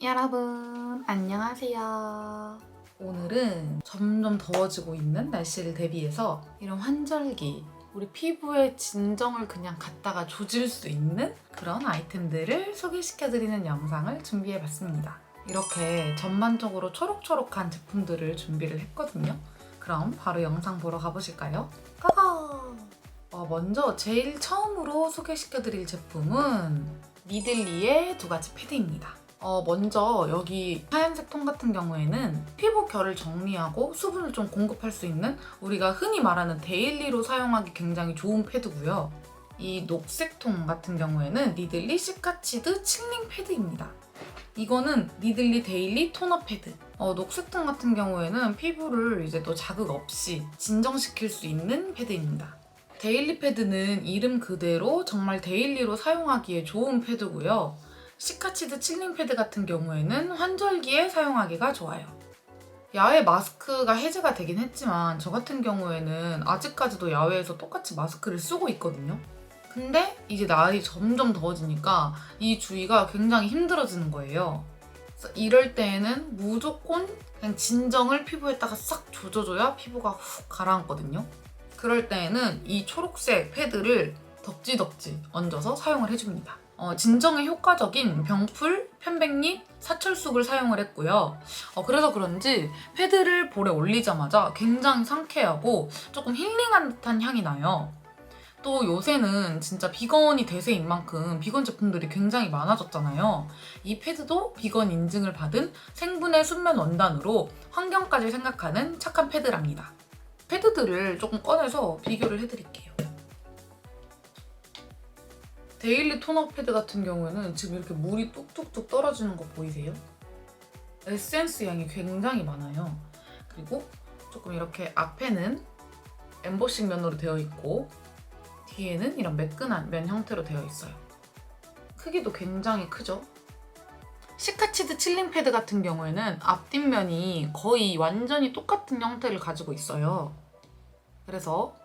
여러분 안녕하세요. 오늘은 점점 더워지고 있는 날씨를 대비해서 이런 환절기 우리 피부에 진정을 그냥 갖다가 조질 수 있는 그런 아이템들을 소개시켜드리는 영상을 준비해봤습니다. 이렇게 전반적으로 초록초록한 제품들을 준비를 했거든요. 그럼 바로 영상 보러 가보실까요? 고고! 먼저 제일 처음으로 소개시켜드릴 제품은 니들리의 두 가지 패드입니다. 먼저 여기 하얀색 통 같은 경우에는 피부 결을 정리하고 수분을 좀 공급할 수 있는 우리가 흔히 말하는 데일리로 사용하기 굉장히 좋은 패드고요. 이 녹색 통 같은 경우에는 니들리 시카치드 칠링 패드입니다. 이거는 니들리 데일리 토너 패드. 녹색 통 같은 경우에는 피부를 이제 또 자극 없이 진정시킬 수 있는 패드입니다. 데일리 패드는 이름 그대로 정말 데일리로 사용하기에 좋은 패드고요. 시카치드 칠링 패드 같은 경우에는 환절기에 사용하기가 좋아요. 야외 마스크가 해제가 되긴 했지만 저 같은 경우에는 아직까지도 야외에서 똑같이 마스크를 쓰고 있거든요. 근데 이제 날이 점점 더워지니까 이 주의가 굉장히 힘들어지는 거예요. 그래서 이럴 때에는 무조건 그냥 진정을 피부에다가 싹 조져줘야 피부가 훅 가라앉거든요. 그럴 때에는 이 초록색 패드를 덕지덕지 얹어서 사용을 해줍니다. 진정에 효과적인 병풀, 편백잎, 사철쑥을 사용을 했고요. 그래서 그런지 패드를 볼에 올리자마자 굉장히 상쾌하고 조금 힐링한 듯한 향이 나요. 또 요새는 진짜 비건이 대세인 만큼 비건 제품들이 굉장히 많아졌잖아요. 이 패드도 비건 인증을 받은 생분해 순면 원단으로 환경까지 생각하는 착한 패드랍니다. 패드들을 조금 꺼내서 비교를 해드릴게요. 데일리 토너 패드 같은 경우에는 지금 이렇게 물이 뚝뚝뚝 떨어지는 거 보이세요? 에센스 양이 굉장히 많아요. 그리고 조금 이렇게 앞에는 엠보싱 면으로 되어 있고 뒤에는 이런 매끈한 면 형태로 되어 있어요. 크기도 굉장히 크죠? 시카치드 칠링 패드 같은 경우에는 앞뒷면이 거의 완전히 똑같은 형태를 가지고 있어요. 그래서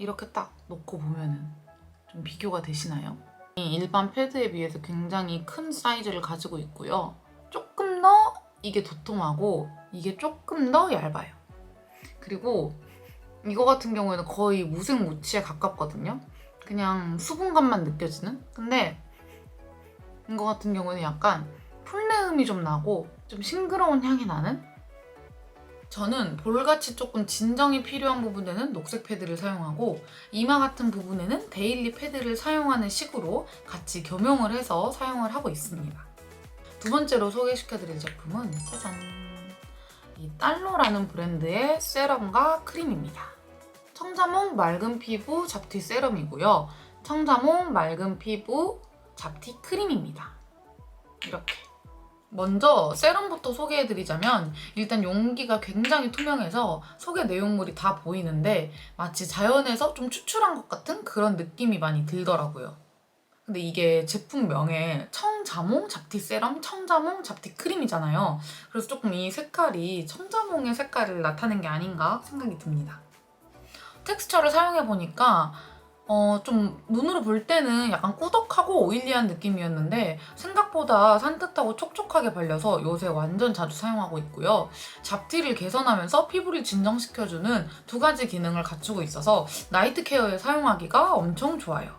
이렇게 딱 놓고 보면은 좀 비교가 되시나요? 일반 패드에 비해서 굉장히 큰 사이즈를 가지고 있고요. 조금 더 이게 도톰하고 이게 조금 더 얇아요. 그리고 이거 같은 경우에는 거의 무색무취에 가깝거든요. 그냥 수분감만 느껴지는? 근데 이거 같은 경우에는 약간 풀내음이 좀 나고 좀 싱그러운 향이 나는? 저는 볼같이 조금 진정이 필요한 부분에는 녹색 패드를 사용하고 이마 같은 부분에는 데일리 패드를 사용하는 식으로 같이 겸용을 해서 사용을 하고 있습니다. 두 번째로 소개시켜드릴 제품은 짜잔! 이 달로라는 브랜드의 세럼과 크림입니다. 청자몽 맑은 피부 잡티 세럼이고요. 청자몽 맑은 피부 잡티 크림입니다. 이렇게. 먼저 세럼부터 소개해드리자면 일단 용기가 굉장히 투명해서 속에 내용물이 다 보이는데 마치 자연에서 좀 추출한 것 같은 그런 느낌이 많이 들더라고요. 근데 이게 제품명에 청자몽 잡티 세럼, 청자몽 잡티 크림이잖아요. 그래서 조금 이 색깔이 청자몽의 색깔을 나타낸 게 아닌가 생각이 듭니다. 텍스처를 사용해보니까 좀 눈으로 볼 때는 약간 꾸덕하고 오일리한 느낌이었는데 생각보다 산뜻하고 촉촉하게 발려서 요새 완전 자주 사용하고 있고요. 잡티를 개선하면서 피부를 진정시켜주는 두 가지 기능을 갖추고 있어서 나이트 케어에 사용하기가 엄청 좋아요.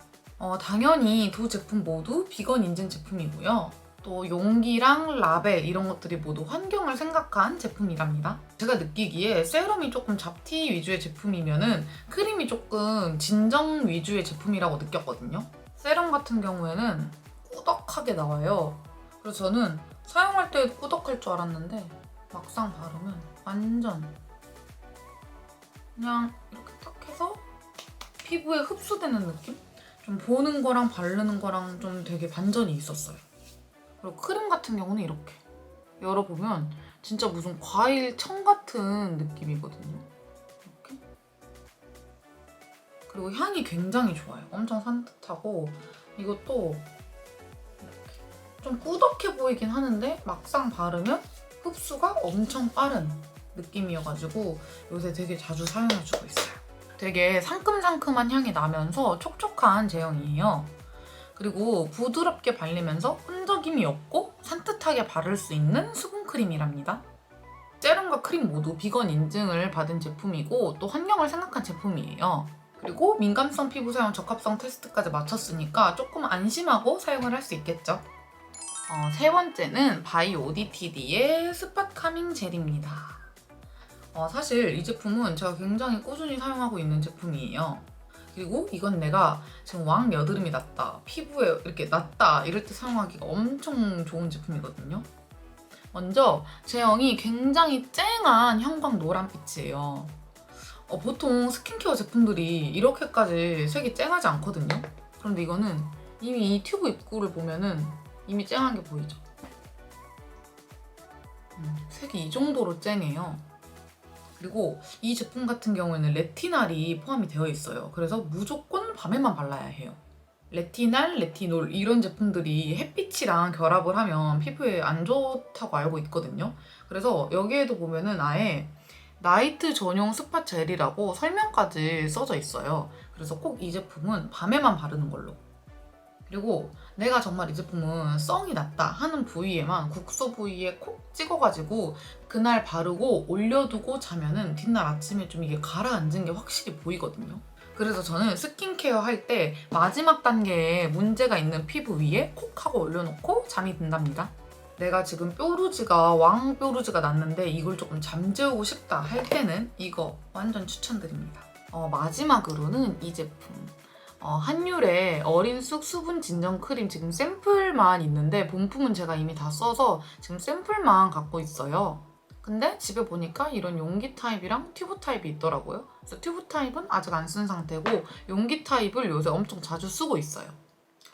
당연히 두 제품 모두 비건 인증 제품이고요. 또 용기랑 라벨 이런 것들이 모두 환경을 생각한 제품이랍니다. 제가 느끼기에 세럼이 조금 잡티 위주의 제품이면은 크림이 조금 진정 위주의 제품이라고 느꼈거든요. 세럼 같은 경우에는 꾸덕하게 나와요. 그래서 저는 사용할 때 꾸덕할 줄 알았는데 막상 바르면 완전 그냥 이렇게 딱 해서 피부에 흡수되는 느낌? 좀 보는 거랑 바르는 거랑 좀 되게 반전이 있었어요. 그리고 크림 같은 경우는 이렇게 열어보면 진짜 무슨 과일 청 같은 느낌이거든요. 이렇게. 그리고 향이 굉장히 좋아요. 엄청 산뜻하고 이것도 이렇게 좀 꾸덕해 보이긴 하는데 막상 바르면 흡수가 엄청 빠른 느낌이어가지고 요새 되게 자주 사용해주고 있어요. 되게 상큼상큼한 향이 나면서 촉촉한 제형이에요. 그리고 부드럽게 발리면서 끈적임이 없고 산뜻한 깨끗하게 바를 수 있는 수분크림이랍니다. 세럼과 크림 모두 비건 인증을 받은 제품이고 또 환경을 생각한 제품이에요. 그리고 민감성 피부 사용 적합성 테스트까지 마쳤으니까 조금 안심하고 사용을 할 수 있겠죠. 세 번째는 바이오디티디의 스팟 카밍 젤입니다. 사실 이 제품은 제가 굉장히 꾸준히 사용하고 있는 제품이에요. 그리고 이건 내가 지금 왕 여드름이 났다, 피부에 이렇게 났다 이럴 때 사용하기가 엄청 좋은 제품이거든요. 먼저 제형이 굉장히 쨍한 형광 노란빛이에요. 보통 스킨케어 제품들이 이렇게까지 색이 쨍하지 않거든요. 그런데 이거는 이미 이 튜브 입구를 보면은 이미 쨍한 게 보이죠? 색이 이 정도로 쨍해요. 그리고 이 제품 같은 경우에는 레티날이 포함이 되어 있어요. 그래서 무조건 밤에만 발라야 해요. 레티날, 레티놀 이런 제품들이 햇빛이랑 결합을 하면 피부에 안 좋다고 알고 있거든요. 그래서 여기에도 보면은 아예 나이트 전용 스팟 젤이라고 설명까지 써져 있어요. 그래서 꼭 이 제품은 밤에만 바르는 걸로. 그리고 내가 정말 이 제품은 썽이 났다 하는 부위에만 국소 부위에 콕 찍어가지고 그날 바르고 올려두고 자면은 뒷날 아침에 좀 이게 가라앉은 게 확실히 보이거든요. 그래서 저는 스킨케어 할 때 마지막 단계에 문제가 있는 피부 위에 콕 하고 올려놓고 잠이 든답니다. 내가 지금 뾰루지가 왕뾰루지가 났는데 이걸 조금 잠재우고 싶다 할 때는 이거 완전 추천드립니다. 마지막으로는 이 제품. 한율의 어린 쑥 수분 진정 크림 지금 샘플만 있는데 본품은 제가 이미 다 써서 지금 샘플만 갖고 있어요. 근데 집에 보니까 이런 용기 타입이랑 튜브 타입이 있더라고요. 그래서 튜브 타입은 아직 안 쓴 상태고 용기 타입을 요새 엄청 자주 쓰고 있어요.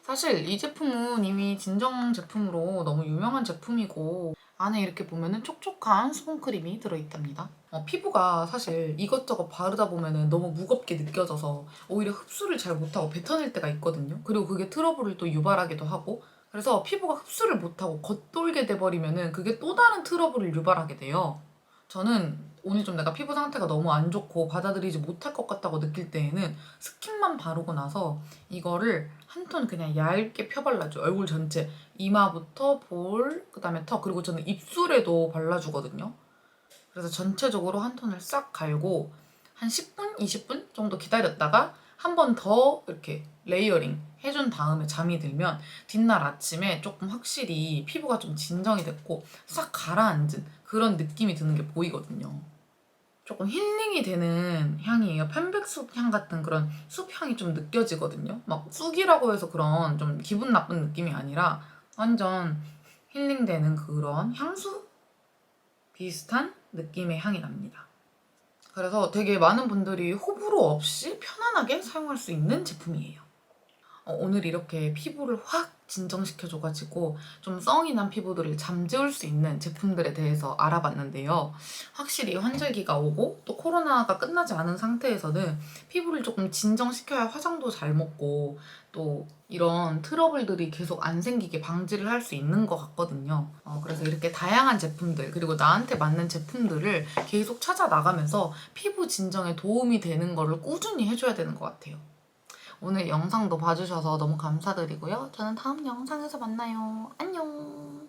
사실 이 제품은 이미 진정 제품으로 너무 유명한 제품이고 안에 이렇게 보면은 촉촉한 수분크림이 들어있답니다. 피부가 사실 이것저것 바르다 보면은 너무 무겁게 느껴져서 오히려 흡수를 잘 못하고 뱉어낼 때가 있거든요. 그리고 그게 트러블을 또 유발하기도 하고 그래서 피부가 흡수를 못하고 겉돌게 돼버리면은 그게 또 다른 트러블을 유발하게 돼요. 저는 오늘 좀 내가 피부 상태가 너무 안 좋고 받아들이지 못할 것 같다고 느낄 때에는 스킨만 바르고 나서 이거를 한 톤 그냥 얇게 펴발라줘요. 얼굴 전체 이마부터 볼, 그다음에 턱, 그리고 저는 입술에도 발라주거든요. 그래서 전체적으로 한 톤을 싹 갈고 한 10분, 20분 정도 기다렸다가 한 번 더 이렇게 레이어링 해준 다음에 잠이 들면 뒷날 아침에 조금 확실히 피부가 좀 진정이 됐고 싹 가라앉은 그런 느낌이 드는 게 보이거든요. 조금 힐링이 되는 향이에요. 편백숲 향 같은 그런 숲 향이 좀 느껴지거든요. 막 쑥이라고 해서 그런 좀 기분 나쁜 느낌이 아니라 완전 힐링되는 그런 향수 비슷한 느낌의 향이 납니다. 그래서 되게 많은 분들이 호불호 없이 편안하게 사용할 수 있는 제품이에요. 오늘 이렇게 피부를 확 진정시켜줘가지고 좀 썽이 난 피부들을 잠재울 수 있는 제품들에 대해서 알아봤는데요. 확실히 환절기가 오고 또 코로나가 끝나지 않은 상태에서는 피부를 조금 진정시켜야 화장도 잘 먹고 또 이런 트러블들이 계속 안 생기게 방지를 할 수 있는 것 같거든요. 그래서 이렇게 다양한 제품들 그리고 나한테 맞는 제품들을 계속 찾아 나가면서 피부 진정에 도움이 되는 거를 꾸준히 해줘야 되는 것 같아요. 오늘 영상도 봐주셔서 너무 감사드리고요. 저는 다음 영상에서 만나요. 안녕!